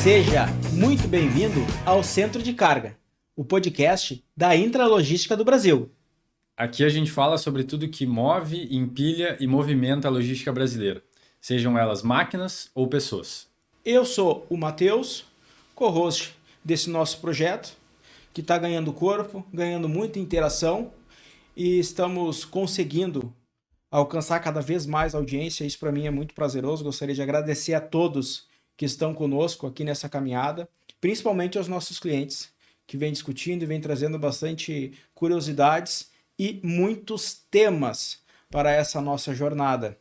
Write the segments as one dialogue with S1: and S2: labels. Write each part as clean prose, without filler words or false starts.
S1: Seja muito bem-vindo ao Centro de Carga, o podcast da Intralogística do Brasil.
S2: Aqui a gente fala sobre tudo que move, empilha e movimenta a logística brasileira, sejam elas máquinas ou pessoas.
S1: Eu sou o Matheus, co-host desse nosso projeto, que está ganhando corpo, ganhando muita interação e estamos conseguindo alcançar cada vez mais audiência. Isso para mim é muito prazeroso. Gostaria de agradecer a todos que estão conosco aqui nessa caminhada, principalmente aos nossos clientes, que vêm discutindo e vêm trazendo bastante curiosidades e muitos temas para essa nossa jornada.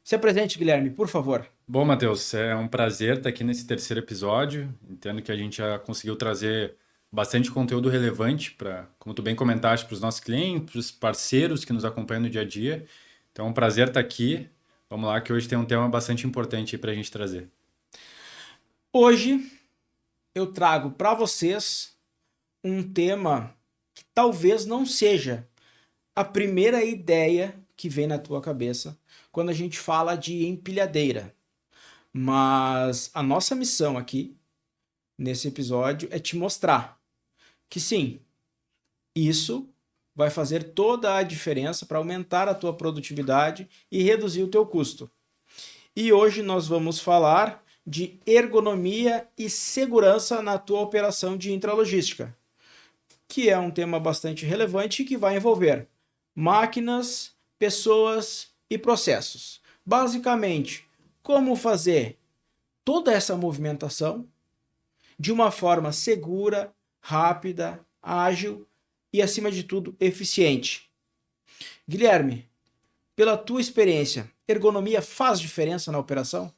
S1: Se apresente, Guilherme, por favor.
S2: Bom, Matheus, é um prazer estar aqui nesse terceiro episódio. Entendo que a gente já conseguiu trazer bastante conteúdo relevante para, como tu bem comentaste, para os nossos clientes, para os parceiros que nos acompanham no dia a dia. Então é um prazer estar aqui. Vamos lá, que hoje tem um tema bastante importante para a gente trazer.
S1: Hoje eu trago para vocês um tema que talvez não seja a primeira ideia que vem na tua cabeça quando a gente fala de empilhadeira. Mas a nossa missão aqui, nesse episódio, é te mostrar que sim, isso vai fazer toda a diferença para aumentar a tua produtividade e reduzir o teu custo. E hoje nós vamos falar de ergonomia e segurança na tua operação de intralogística, que é um tema bastante relevante e que vai envolver máquinas, pessoas e processos. Basicamente, como fazer toda essa movimentação de uma forma segura, rápida, ágil e, acima de tudo, eficiente. Guilherme, pela tua experiência, ergonomia faz diferença na operação?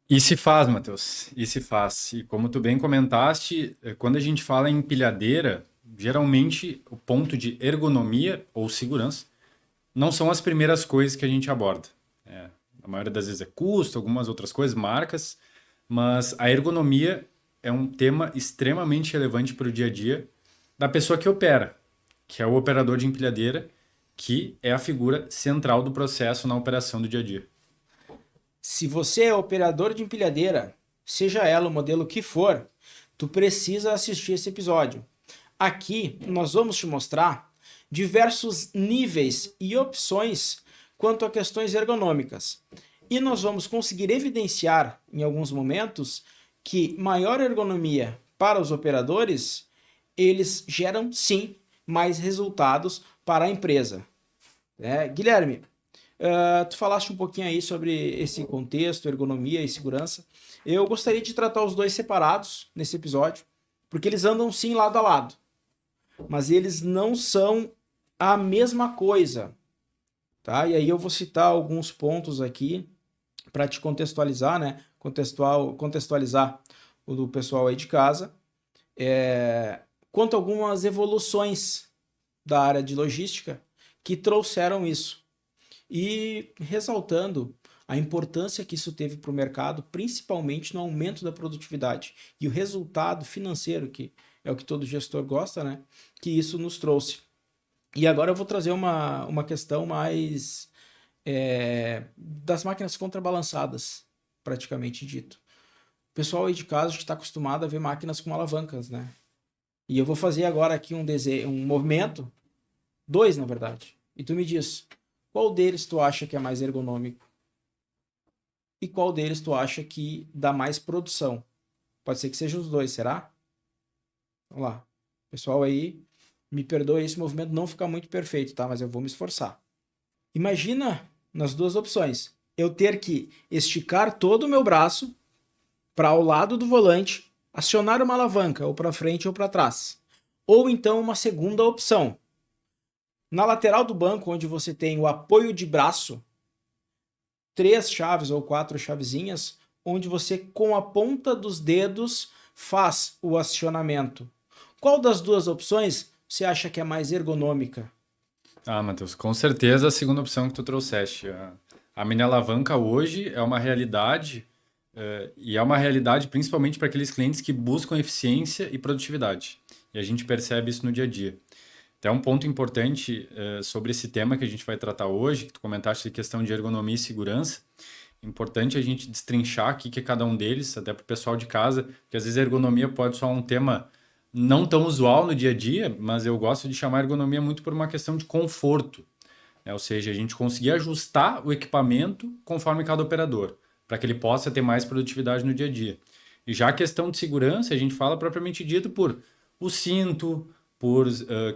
S2: E se faz, Matheus, e se faz. E como tu bem comentaste, quando a gente fala em empilhadeira, geralmente o ponto de ergonomia ou segurança não são as primeiras coisas que a gente aborda. A maioria das vezes é custo, algumas outras coisas, marcas, mas a ergonomia é um tema extremamente relevante para o dia a dia da pessoa que opera, que é o operador de empilhadeira, que é a figura central do processo na operação do dia a dia.
S1: Se você é operador de empilhadeira, seja ela o modelo que for, tu precisa assistir esse episódio. Aqui nós vamos te mostrar diversos níveis e opções quanto a questões ergonômicas. E nós vamos conseguir evidenciar em alguns momentos que maior ergonomia para os operadores, eles geram sim mais resultados para a empresa. Guilherme, tu falaste um pouquinho aí sobre esse contexto, ergonomia e segurança. Eu gostaria de tratar os dois separados nesse episódio, porque eles andam sim lado a lado, mas eles não são a mesma coisa, tá? E aí eu vou citar alguns pontos aqui para te contextualizar, né? Contextualizar o do pessoal aí de casa, quanto a algumas evoluções da área de logística que trouxeram isso. E ressaltando a importância que isso teve para o mercado, principalmente no aumento da produtividade e o resultado financeiro, que é o que todo gestor gosta, né? Que isso nos trouxe. E agora eu vou trazer uma questão mais das máquinas contrabalançadas, praticamente dito. O pessoal aí de casa está acostumado a ver máquinas com alavancas, né? E eu vou fazer agora aqui um movimento, dois na verdade, e tu me diz, qual deles tu acha que é mais ergonômico? E qual deles tu acha que dá mais produção? Pode ser que seja os dois, será? Vamos lá. Pessoal aí, me perdoe, esse movimento não fica muito perfeito, tá? Mas eu vou me esforçar. Imagina nas duas opções, eu ter que esticar todo o meu braço para ao lado do volante, acionar uma alavanca, ou para frente ou para trás. Ou então uma segunda opção. Na lateral do banco, onde você tem o apoio de braço, 3 chaves ou 4 chavezinhas, onde você com a ponta dos dedos faz o acionamento. Qual das duas opções você acha que é mais ergonômica?
S2: Matheus, com certeza a segunda opção que tu trouxeste. A mini alavanca hoje é uma realidade, e é uma realidade principalmente para aqueles clientes que buscam eficiência e produtividade. E a gente percebe isso no dia a dia. Até um ponto importante sobre esse tema que a gente vai tratar hoje, que tu comentaste de questão de ergonomia e segurança. Importante a gente destrinchar aqui que é cada um deles, até para o pessoal de casa, que às vezes a ergonomia pode ser um tema não tão usual no dia a dia, mas eu gosto de chamar a ergonomia muito por uma questão de conforto, né? Ou seja, a gente conseguir ajustar o equipamento conforme cada operador, para que ele possa ter mais produtividade no dia a dia. E já a questão de segurança, a gente fala propriamente dito por o cinto, por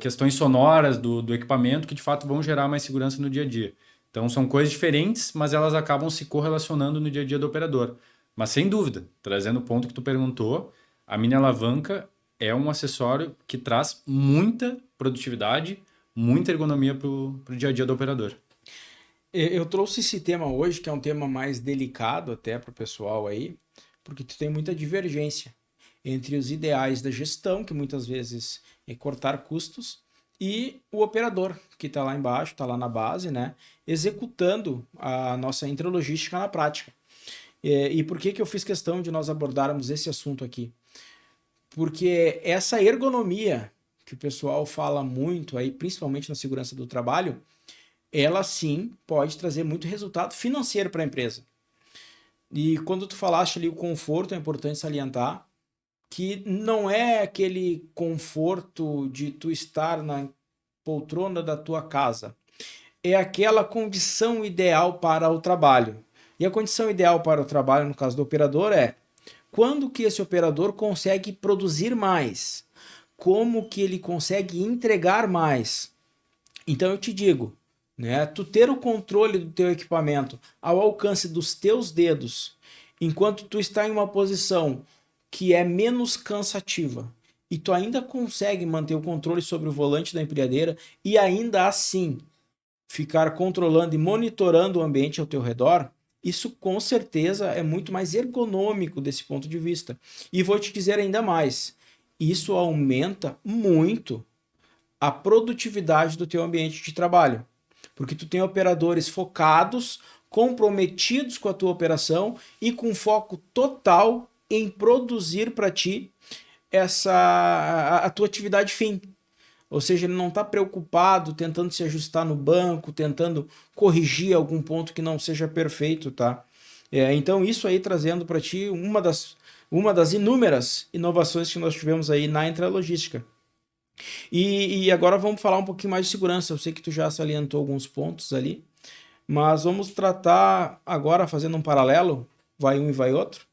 S2: questões sonoras do equipamento, que de fato vão gerar mais segurança no dia a dia. Então são coisas diferentes, mas elas acabam se correlacionando no dia a dia do operador. Mas sem dúvida, trazendo o ponto que tu perguntou, a mini alavanca é um acessório que traz muita produtividade, muita ergonomia para o dia a dia do operador.
S1: Eu trouxe esse tema hoje, que é um tema mais delicado até para o pessoal aí, porque tu tem muita divergência entre os ideais da gestão, que muitas vezes é cortar custos, e o operador, que está lá embaixo, está lá na base, né, executando a nossa intralogística na prática. E por que eu fiz questão de nós abordarmos esse assunto aqui? Porque essa ergonomia que o pessoal fala muito aí, principalmente na segurança do trabalho, ela sim pode trazer muito resultado financeiro para a empresa. E quando tu falaste ali o conforto, é importante salientar que não é aquele conforto de tu estar na poltrona da tua casa. É aquela condição ideal para o trabalho. E a condição ideal para o trabalho, no caso do operador, é quando que esse operador consegue produzir mais? Como que ele consegue entregar mais? Então eu te digo, né, tu ter o controle do teu equipamento ao alcance dos teus dedos, enquanto tu está em uma posição que é menos cansativa e tu ainda consegue manter o controle sobre o volante da empilhadeira e ainda assim ficar controlando e monitorando o ambiente ao teu redor, isso com certeza é muito mais ergonômico desse ponto de vista. E vou te dizer ainda mais, isso aumenta muito a produtividade do teu ambiente de trabalho, porque tu tem operadores focados, comprometidos com a tua operação e com foco total em produzir para ti a tua atividade fim. Ou seja, ele não está preocupado tentando se ajustar no banco, tentando corrigir algum ponto que não seja perfeito, tá? Então isso aí trazendo para ti uma das inúmeras inovações que nós tivemos aí na intralogística. E agora vamos falar um pouquinho mais de segurança. Eu sei que tu já salientou alguns pontos ali, mas vamos tratar agora, fazendo um paralelo, vai um e vai outro,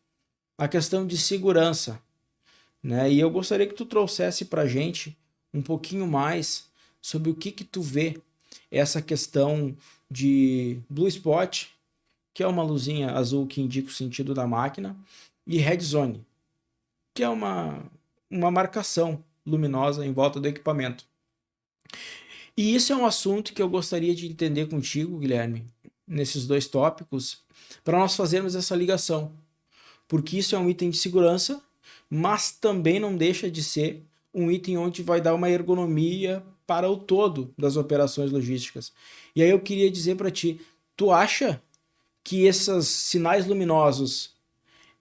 S1: a questão de segurança, né? E eu gostaria que tu trouxesse para a gente um pouquinho mais sobre o que tu vê essa questão de Blue Spot, que é uma luzinha azul que indica o sentido da máquina, e Red Zone, que é uma marcação luminosa em volta do equipamento. E isso é um assunto que eu gostaria de entender contigo, Guilherme, nesses dois tópicos, para nós fazermos essa ligação. Porque isso é um item de segurança, mas também não deixa de ser um item onde vai dar uma ergonomia para o todo das operações logísticas. E aí eu queria dizer para ti, tu acha que esses sinais luminosos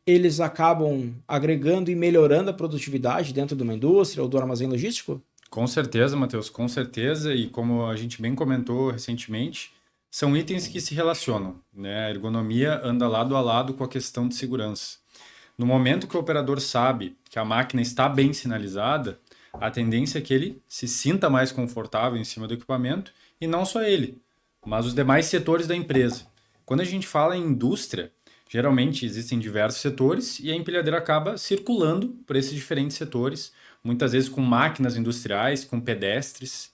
S1: eles acabam agregando e melhorando a produtividade dentro de uma indústria ou do armazém logístico?
S2: Com certeza, Matheus, com certeza. E como a gente bem comentou recentemente, são itens que se relacionam, né? A ergonomia anda lado a lado com a questão de segurança. No momento que o operador sabe que a máquina está bem sinalizada, a tendência é que ele se sinta mais confortável em cima do equipamento, e não só ele, mas os demais setores da empresa. Quando a gente fala em indústria, geralmente existem diversos setores e a empilhadeira acaba circulando por esses diferentes setores, muitas vezes com máquinas industriais, com pedestres.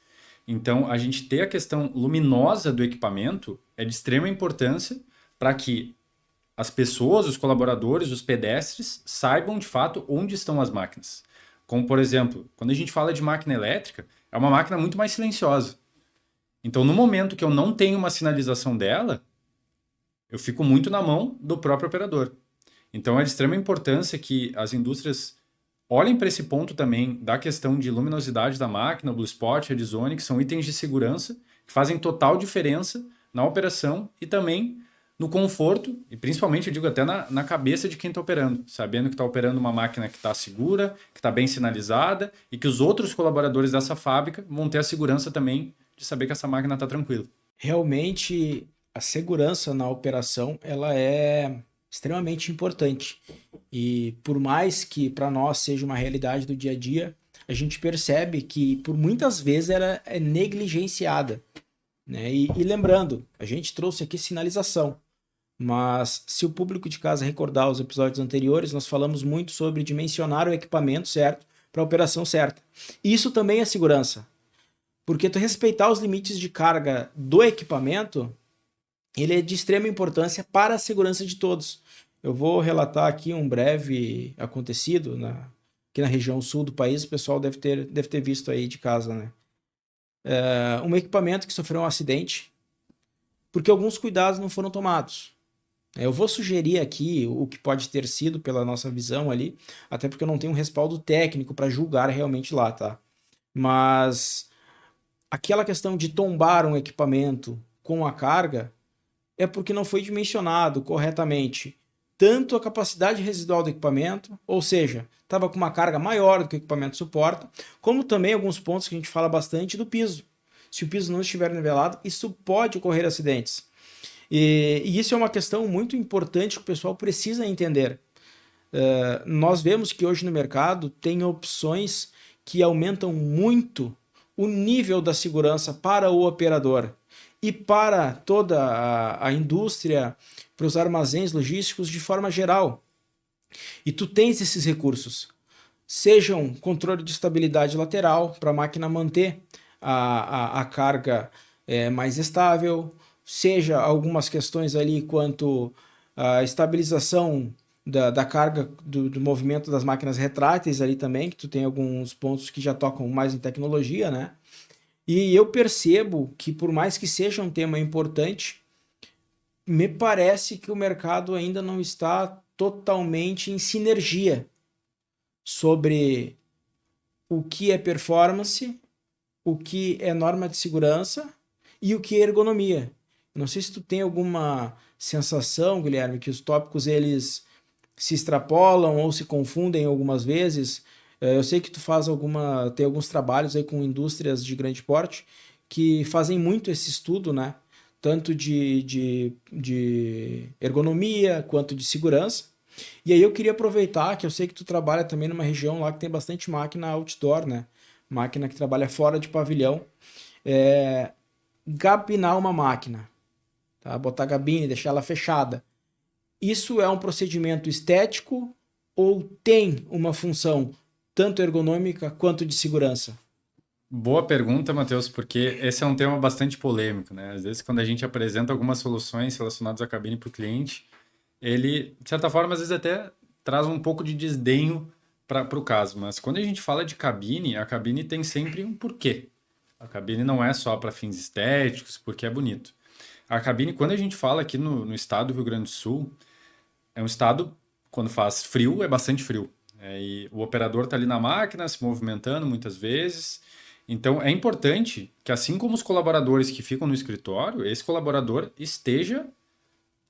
S2: Então, a gente ter a questão luminosa do equipamento é de extrema importância para que as pessoas, os colaboradores, os pedestres saibam de fato onde estão as máquinas. Como, por exemplo, quando a gente fala de máquina elétrica, é uma máquina muito mais silenciosa. Então, no momento que eu não tenho uma sinalização dela, eu fico muito na mão do próprio operador. Então, é de extrema importância que as indústrias olhem para esse ponto também da questão de luminosidade da máquina, Blue Spot, Red Zone, que são itens de segurança que fazem total diferença na operação e também no conforto, e principalmente, eu digo, até na cabeça de quem está operando, sabendo que está operando uma máquina que está segura, que está bem sinalizada e que os outros colaboradores dessa fábrica vão ter a segurança também de saber que essa máquina está tranquila.
S1: Realmente, A segurança na operação, ela é extremamente importante. E por mais que para nós seja uma realidade do dia a dia, a gente percebe que por muitas vezes ela é negligenciada, né? E lembrando, a gente trouxe aqui sinalização, mas se o público de casa recordar os episódios anteriores, nós falamos muito sobre dimensionar o equipamento certo para a operação certa. Isso também é segurança, porque tu respeitar os limites de carga do equipamento, ele é de extrema importância para a segurança de todos. Eu vou relatar aqui um breve acontecido aqui na região sul do país, o pessoal deve ter visto aí de casa, né? Um equipamento que sofreu um acidente porque alguns cuidados não foram tomados. Eu vou sugerir aqui o que pode ter sido pela nossa visão ali, até porque eu não tenho um respaldo técnico para julgar realmente lá, tá? Mas aquela questão de tombar um equipamento com a carga é porque não foi dimensionado corretamente tanto a capacidade residual do equipamento, ou seja, estava com uma carga maior do que o equipamento suporta, como também alguns pontos que a gente fala bastante do piso. Se o piso não estiver nivelado, isso pode ocorrer acidentes. E isso é uma questão muito importante que o pessoal precisa entender. Nós vemos que hoje no mercado tem opções que aumentam muito o nível da segurança para o operador e para toda a indústria, para os armazéns logísticos de forma geral. E tu tens esses recursos, sejam controle de estabilidade lateral para a máquina manter a carga mais estável, seja algumas questões ali quanto a estabilização da carga do movimento das máquinas retráteis ali também, que tu tem alguns pontos que já tocam mais em tecnologia, né? E eu percebo que por mais que seja um tema importante, me parece que o mercado ainda não está totalmente em sinergia sobre o que é performance, o que é norma de segurança e o que é ergonomia. Não sei se tu tem alguma sensação, Guilherme, que os tópicos eles se extrapolam ou se confundem algumas vezes. Eu sei que tu tem alguns trabalhos aí com indústrias de grande porte que fazem muito esse estudo, né? Tanto de ergonomia quanto de segurança. E aí eu queria aproveitar que eu sei que tu trabalha também numa região lá que tem bastante máquina outdoor, né? Máquina que trabalha fora de pavilhão. Gabinar uma máquina, tá? Botar gabine, deixar ela fechada. Isso é um procedimento estético ou tem uma função tanto ergonômica quanto de segurança?
S2: Boa pergunta, Matheus, porque esse é um tema bastante polêmico, né? Às vezes, quando a gente apresenta algumas soluções relacionadas à cabine para o cliente, ele, de certa forma, às vezes até traz um pouco de desdenho para o caso. Mas quando a gente fala de cabine, a cabine tem sempre um porquê. A cabine não é só para fins estéticos, porque é bonito. A cabine, quando a gente fala aqui no estado do Rio Grande do Sul, é um estado, quando faz frio, é bastante frio. E o operador está ali na máquina, se movimentando muitas vezes. Então, é importante que, assim como os colaboradores que ficam no escritório, esse colaborador esteja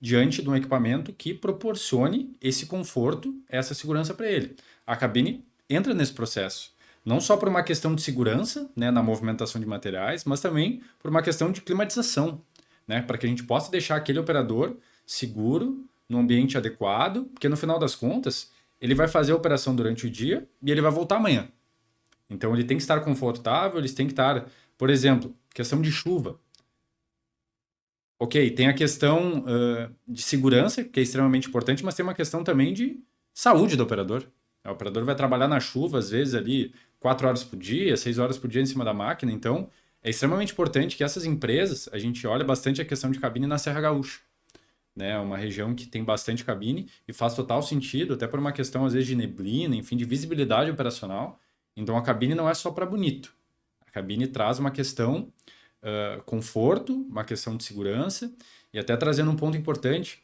S2: diante de um equipamento que proporcione esse conforto, essa segurança para ele. A cabine entra nesse processo, não só por uma questão de segurança, né, na movimentação de materiais, mas também por uma questão de climatização, né, para que a gente possa deixar aquele operador seguro, no ambiente adequado, porque no final das contas, ele vai fazer a operação durante o dia e ele vai voltar amanhã. Então, ele tem que estar confortável, eles têm que estar, por exemplo, questão de chuva. Ok, tem a questão de segurança, que é extremamente importante, mas tem uma questão também de saúde do operador. O operador vai trabalhar na chuva, às vezes, ali 4 horas por dia, 6 horas por dia em cima da máquina. Então, é extremamente importante que essas empresas, a gente olha bastante a questão de cabine na Serra Gaúcha. Né? Uma região que tem bastante cabine e faz total sentido, até por uma questão, às vezes, de neblina, enfim, de visibilidade operacional. Então, a cabine não é só para bonito. A cabine traz uma questão conforto, uma questão de segurança e até trazendo um ponto importante,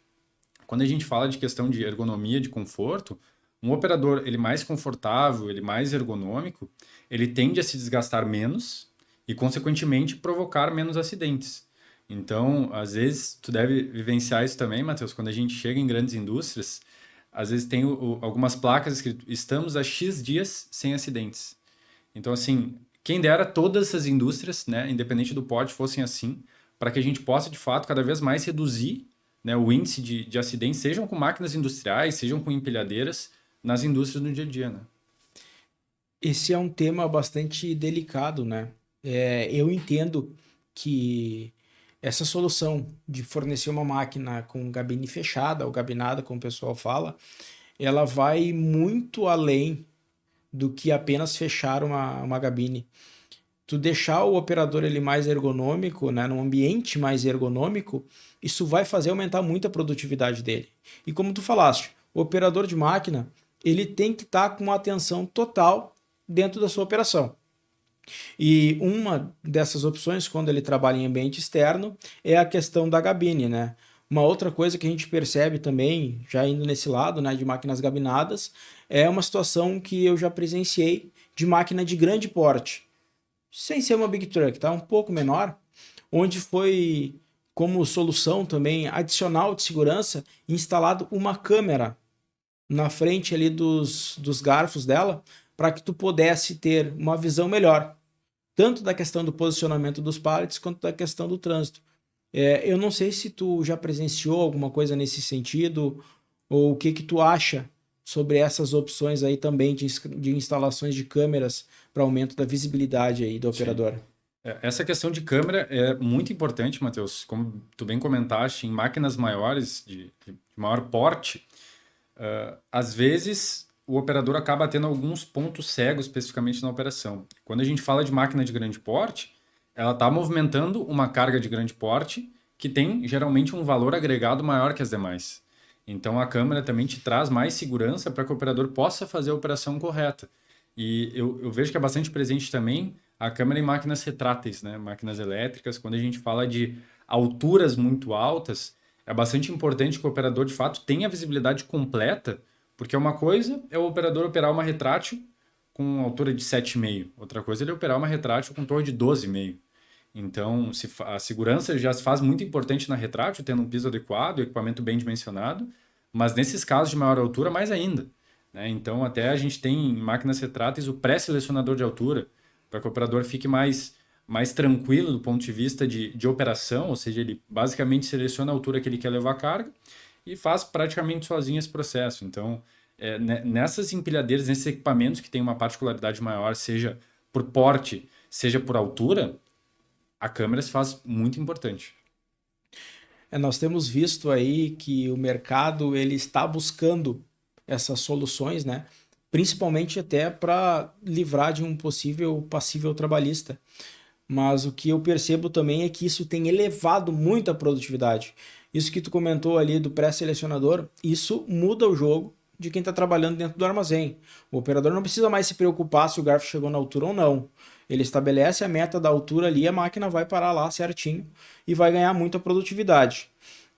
S2: quando a gente fala de questão de ergonomia, de conforto, um operador ele mais confortável, ele mais ergonômico, ele tende a se desgastar menos e, consequentemente, provocar menos acidentes. Então, às vezes, tu deve vivenciar isso também, Matheus, quando a gente chega em grandes indústrias, às vezes tem algumas placas escrito, estamos há X dias sem acidentes. Então, assim, quem dera todas essas indústrias, né, independente do porte, fossem assim, para que a gente possa, de fato, cada vez mais reduzir, né, o índice de acidentes, sejam com máquinas industriais, sejam com empilhadeiras, nas indústrias no dia a dia, né?
S1: Esse é um tema bastante delicado, né? Eu entendo que essa solução de fornecer uma máquina com gabine fechada ou gabinada, como o pessoal fala, ela vai muito além do que apenas fechar uma gabine. Tu deixar o operador ele mais ergonômico, né, num ambiente mais ergonômico, isso vai fazer aumentar muito a produtividade dele. E como tu falaste, o operador de máquina, ele tem que estar com uma atenção total dentro da sua operação. E uma dessas opções, quando ele trabalha em ambiente externo, é a questão da gabine, né? Uma outra coisa que a gente percebe também, já indo nesse lado, né, de máquinas gabinadas, é uma situação que eu já presenciei de máquina de grande porte, sem ser uma Big Truck, tá? Um pouco menor, onde foi como solução também adicional de segurança instalado uma câmera na frente ali dos garfos dela, para que tu pudesse ter uma visão melhor, tanto da questão do posicionamento dos pallets, quanto da questão do trânsito. Eu não sei se tu já presenciou alguma coisa nesse sentido, ou o que que tu acha sobre essas opções aí também de instalações de câmeras para aumento da visibilidade aí do operador.
S2: Essa questão de câmera é muito importante, Matheus. Como tu bem comentaste, em máquinas maiores, de maior porte, às vezes o operador acaba tendo alguns pontos cegos especificamente na operação. Quando a gente fala de máquina de grande porte, ela está movimentando uma carga de grande porte que tem geralmente um valor agregado maior que as demais. Então a câmera também te traz mais segurança para que o operador possa fazer a operação correta. E eu vejo que é bastante presente também a câmera em máquinas retráteis, né? Máquinas elétricas. Quando a gente fala de alturas muito altas, é bastante importante que o operador de fato tenha a visibilidade completa, porque uma coisa é o operador operar uma retrátil com altura de 7,5, outra coisa é ele operar uma retrátil com torre de 12,5. Então, a segurança já se faz muito importante na retrátil, tendo um piso adequado, equipamento bem dimensionado, mas nesses casos de maior altura, mais ainda, né? Então, até a gente tem em máquinas retráteis o pré-selecionador de altura, para que o operador fique mais tranquilo do ponto de vista de operação, ou seja, ele basicamente seleciona a altura que ele quer levar a carga e faz praticamente sozinho esse processo. Então, nessas empilhadeiras, nesses equipamentos que têm uma particularidade maior, seja por porte, seja por altura, a câmera se faz muito importante.
S1: Nós temos visto aí que o mercado ele está buscando essas soluções, né? Principalmente até para livrar de um possível passível trabalhista. Mas o que eu percebo também é que isso tem elevado muito a produtividade. Isso que tu comentou ali do pré-selecionador, isso muda o jogo de quem está trabalhando dentro do armazém. O operador não precisa mais se preocupar se o garfo chegou na altura ou não. Ele estabelece a meta da altura ali, a máquina vai parar lá certinho e vai ganhar muita produtividade.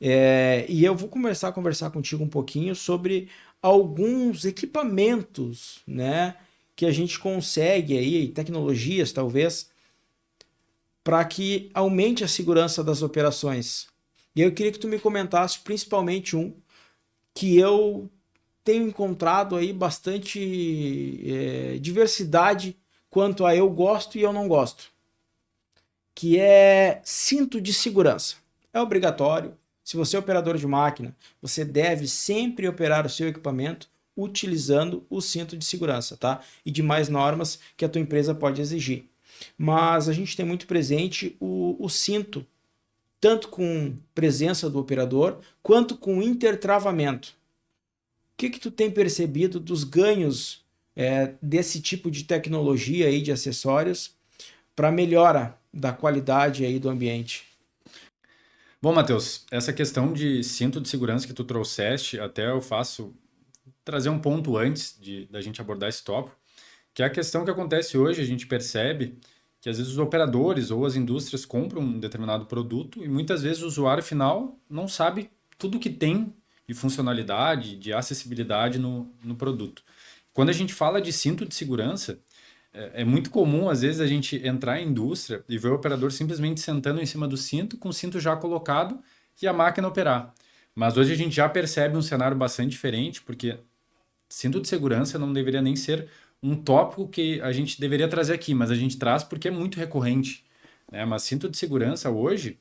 S1: E eu vou começar a conversar contigo um pouquinho sobre alguns equipamentos, né, que a gente consegue aí, tecnologias talvez, para que aumente a segurança das operações. E eu queria que tu me comentasse principalmente um que eu tenho encontrado aí bastante diversidade quanto a eu gosto e eu não gosto, que é cinto de segurança. É obrigatório. Se você é operador de máquina, você deve sempre operar o seu equipamento utilizando o cinto de segurança, tá? E demais normas que a tua empresa pode exigir. Mas a gente tem muito presente o cinto, tanto com presença do operador, quanto com intertravamento. O que tu tem percebido dos ganhos desse tipo de tecnologia aí, de acessórios, para melhora da qualidade aí do ambiente?
S2: Bom, Matheus, essa questão de cinto de segurança que tu trouxeste, até eu faço trazer um ponto antes da gente abordar esse tópico, que é a questão que acontece hoje, a gente percebe que às vezes os operadores ou as indústrias compram um determinado produto e muitas vezes o usuário final não sabe tudo que tem de funcionalidade, de acessibilidade no produto. Quando a gente fala de cinto de segurança, é muito comum, às vezes, a gente entrar em indústria e ver o operador simplesmente sentando em cima do cinto, com o cinto já colocado e a máquina operar. Mas hoje a gente já percebe um cenário bastante diferente, porque cinto de segurança não deveria nem ser um tópico que a gente deveria trazer aqui, mas a gente traz porque é muito recorrente, né? Mas cinto de segurança hoje,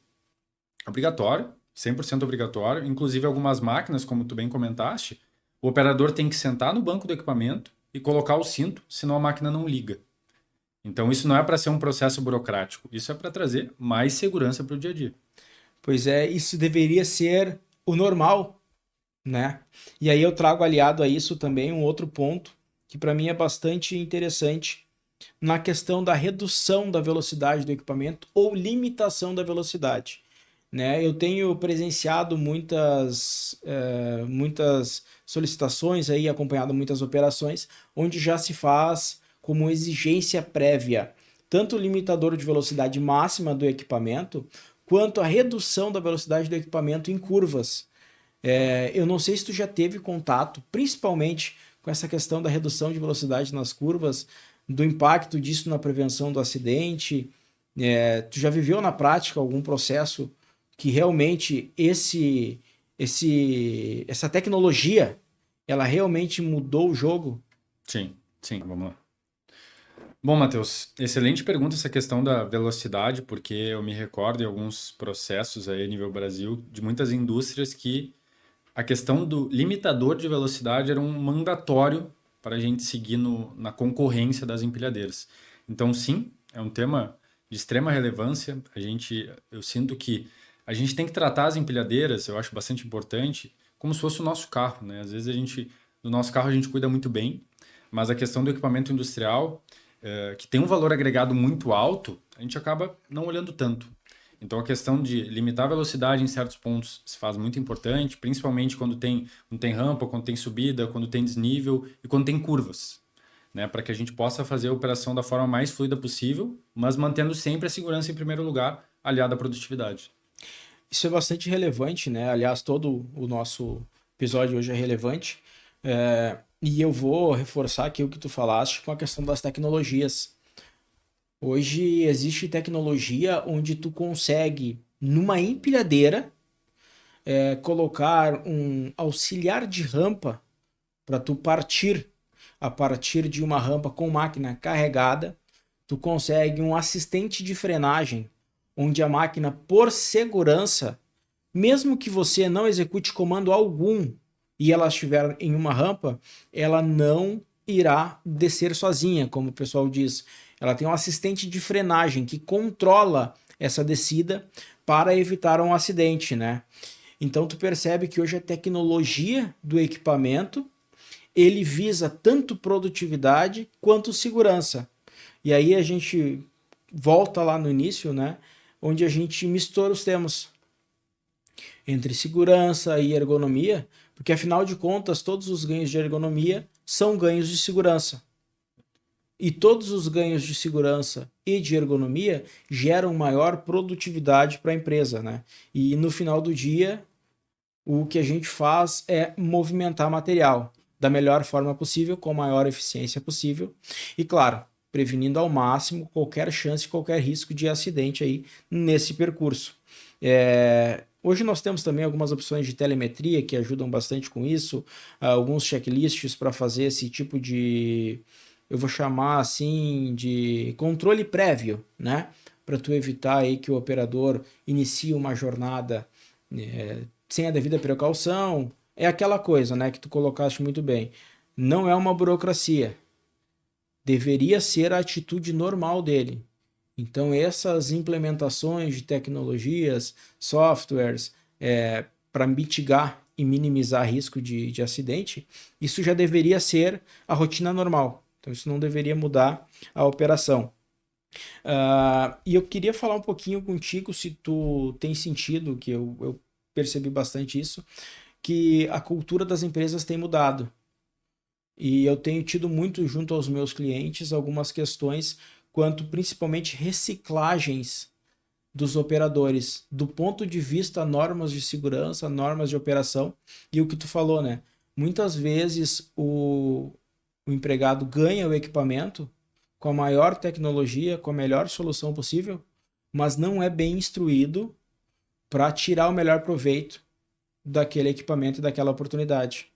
S2: Obrigatório, 100% obrigatório. Inclusive, algumas máquinas, como tu bem comentaste, o operador tem que sentar no banco do equipamento e colocar o cinto, senão a máquina não liga. Então, isso não é para ser um processo burocrático, isso é para trazer mais segurança para o dia a dia.
S1: Pois é, isso deveria ser o normal, né? E aí eu trago aliado a isso também um outro ponto que para mim é bastante interessante na questão da redução da velocidade do equipamento ou limitação da velocidade, né? Eu tenho presenciado muitas solicitações aí, acompanhado muitas operações, onde já se faz como exigência prévia tanto o limitador de velocidade máxima do equipamento, quanto a redução da velocidade do equipamento em curvas. Eu não sei se tu já teve contato, principalmente com essa questão da redução de velocidade nas curvas, do impacto disso na prevenção do acidente. Tu já viveu na prática algum processo que realmente essa tecnologia, ela realmente mudou o jogo?
S2: Sim, vamos lá. Bom, Matheus, excelente pergunta essa questão da velocidade, porque eu me recordo em alguns processos aí a nível Brasil de muitas indústrias que a questão do limitador de velocidade era um mandatório para a gente seguir na concorrência das empilhadeiras. Então, sim, é um tema de extrema relevância. Eu sinto que a gente tem que tratar as empilhadeiras, eu acho bastante importante, como se fosse o nosso carro, né? Às vezes do nosso carro a gente cuida muito bem, mas a questão do equipamento industrial, que tem um valor agregado muito alto, a gente acaba não olhando tanto. Então, a questão de limitar a velocidade em certos pontos se faz muito importante, principalmente quando não tem rampa, quando tem subida, quando tem desnível e quando tem curvas, né? Para que a gente possa fazer a operação da forma mais fluida possível, mas mantendo sempre a segurança em primeiro lugar, aliada à produtividade.
S1: Isso é bastante relevante, né? Aliás, todo o nosso episódio hoje é relevante. E eu vou reforçar aqui o que tu falaste com a questão das tecnologias. Hoje existe tecnologia onde tu consegue, numa empilhadeira, colocar um auxiliar de rampa para tu partir a partir de uma rampa com máquina carregada. Tu consegue um assistente de frenagem, onde a máquina, por segurança, mesmo que você não execute comando algum e ela estiver em uma rampa, ela não irá descer sozinha, como o pessoal diz. Ela tem um assistente de frenagem que controla essa descida para evitar um acidente, né? Então tu percebe que hoje a tecnologia do equipamento, ele visa tanto produtividade quanto segurança. E aí a gente volta lá no início, né? Onde a gente mistura os termos entre segurança e ergonomia, porque afinal de contas todos os ganhos de ergonomia são ganhos de segurança. E todos os ganhos de segurança e de ergonomia geram maior produtividade para a empresa, né? E no final do dia, o que a gente faz é movimentar material da melhor forma possível, com a maior eficiência possível. E claro, prevenindo ao máximo qualquer chance, qualquer risco de acidente aí nesse percurso. Hoje nós temos também algumas opções de telemetria que ajudam bastante com isso, alguns checklists para fazer esse tipo de, eu vou chamar assim, de controle prévio, né? Para tu evitar aí que o operador inicie uma jornada sem a devida precaução. É aquela coisa, né, que tu colocaste muito bem. Não é uma burocracia. Deveria ser a atitude normal dele. Então, essas implementações de tecnologias, softwares, para mitigar e minimizar risco de acidente, isso já deveria ser a rotina normal. Então, isso não deveria mudar a operação. E eu queria falar um pouquinho contigo, se tu tem sentido, que eu percebi bastante isso, que a cultura das empresas tem mudado. E eu tenho tido muito junto aos meus clientes algumas questões quanto principalmente reciclagens dos operadores, do ponto de vista normas de segurança, normas de operação, e o que tu falou, né? Muitas vezes o empregado ganha o equipamento com a maior tecnologia, com a melhor solução possível, mas não é bem instruído para tirar o melhor proveito daquele equipamento e daquela oportunidade.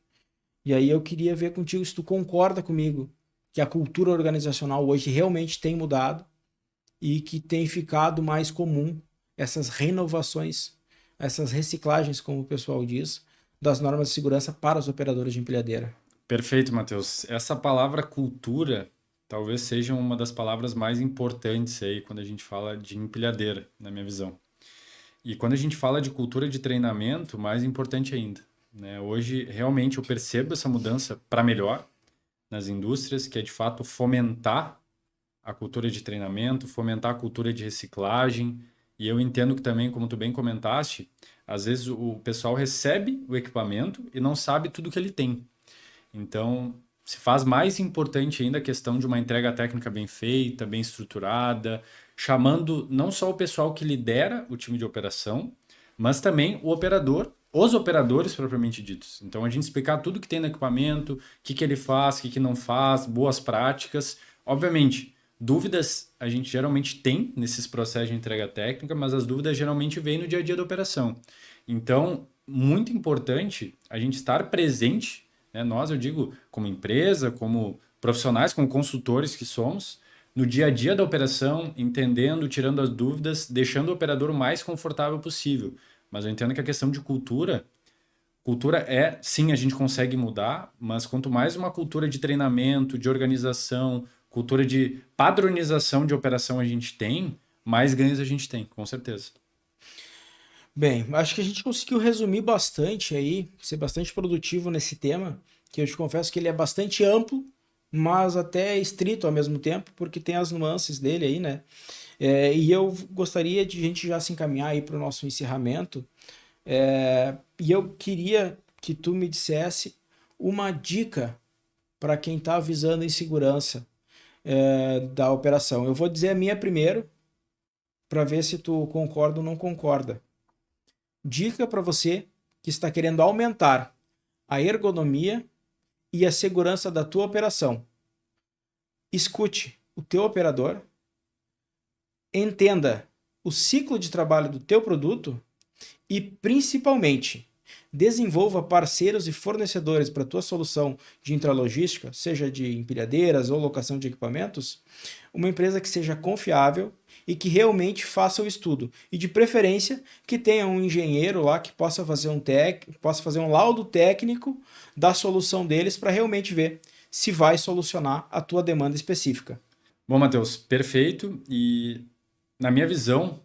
S1: E aí eu queria ver contigo se tu concorda comigo que a cultura organizacional hoje realmente tem mudado e que tem ficado mais comum essas renovações essas reciclagens, como o pessoal diz, das normas de segurança para os operadores de empilhadeira.
S2: Perfeito, Matheus. Essa palavra cultura talvez seja uma das palavras mais importantes aí quando a gente fala de empilhadeira, na minha visão. E quando a gente fala de cultura de treinamento, mais importante ainda, né? Hoje, realmente, eu percebo essa mudança para melhor nas indústrias, que é de fato fomentar a cultura de treinamento, fomentar a cultura de reciclagem. E eu entendo que também, como tu bem comentaste, às vezes o pessoal recebe o equipamento e não sabe tudo que ele tem. Então, se faz mais importante ainda a questão de uma entrega técnica bem feita, bem estruturada, chamando não só o pessoal que lidera o time de operação, mas também o operador, os operadores propriamente ditos. Então, a gente explicar tudo que tem no equipamento, o que ele faz, o que não faz, boas práticas. Obviamente, dúvidas a gente geralmente tem nesses processos de entrega técnica, mas as dúvidas geralmente vêm no dia a dia da operação. Então, muito importante a gente estar presente, né? Nós, eu digo, como empresa, como profissionais, como consultores que somos, no dia a dia da operação, entendendo, tirando as dúvidas, deixando o operador o mais confortável possível. Mas eu entendo que a questão de cultura é, sim, a gente consegue mudar, mas quanto mais uma cultura de treinamento, de organização, cultura de padronização de operação a gente tem, mais ganhos a gente tem, com certeza.
S1: Bem, acho que a gente conseguiu resumir bastante aí, ser bastante produtivo nesse tema, que eu te confesso que ele é bastante amplo, mas até estrito ao mesmo tempo, porque tem as nuances dele aí, né? E eu gostaria de a gente já se encaminhar aí para o nosso encerramento, e eu queria que tu me dissesse uma dica para quem está visando em segurança da operação. Eu vou dizer a minha primeiro, para ver se tu concorda ou não concorda. Dica para você que está querendo aumentar a ergonomia e a segurança da tua operação. Escute o teu operador, entenda o ciclo de trabalho do teu produto e, principalmente, desenvolva parceiros e fornecedores para a tua solução de intralogística, seja de empilhadeiras ou locação de equipamentos, uma empresa que seja confiável e que realmente faça o estudo. E de preferência que tenha um engenheiro lá que possa fazer um laudo técnico da solução deles para realmente ver se vai solucionar a tua demanda específica.
S2: Bom, Matheus, perfeito. E na minha visão,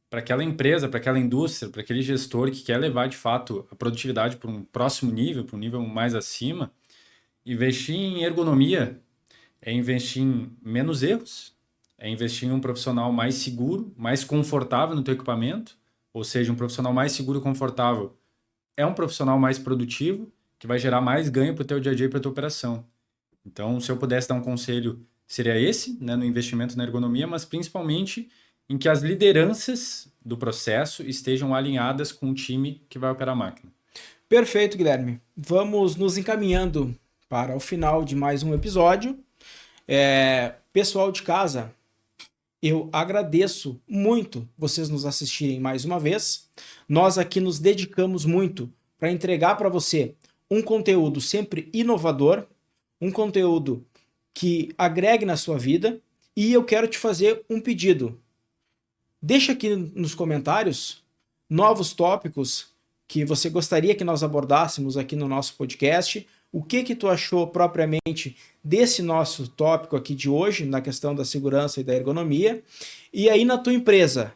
S2: para aquela empresa, para aquela indústria, para aquele gestor que quer levar de fato a produtividade para um próximo nível, para um nível mais acima, investir em ergonomia é investir em menos erros, é investir em um profissional mais seguro, mais confortável no teu equipamento, ou seja, um profissional mais seguro e confortável é um profissional mais produtivo, que vai gerar mais ganho para o teu dia a dia e para a tua operação. Então, se eu pudesse dar um conselho, seria esse, né, no investimento na ergonomia, mas principalmente em que as lideranças do processo estejam alinhadas com o time que vai operar a máquina.
S1: Perfeito, Guilherme. Vamos nos encaminhando para o final de mais um episódio. Pessoal de casa, eu agradeço muito vocês nos assistirem mais uma vez. Nós aqui nos dedicamos muito para entregar para você um conteúdo sempre inovador, um conteúdo que agregue na sua vida, e eu quero te fazer um pedido. Deixa aqui nos comentários novos tópicos que você gostaria que nós abordássemos aqui no nosso podcast. O que tu achou propriamente desse nosso tópico aqui de hoje, na questão da segurança e da ergonomia. E aí na tua empresa,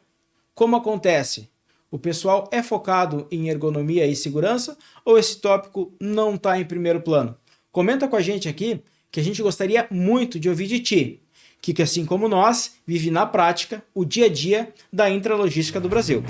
S1: como acontece? O pessoal é focado em ergonomia e segurança ou esse tópico não está em primeiro plano? Comenta com a gente aqui, que a gente gostaria muito de ouvir de ti, que assim como nós, vive na prática o dia a dia da intralogística do Brasil.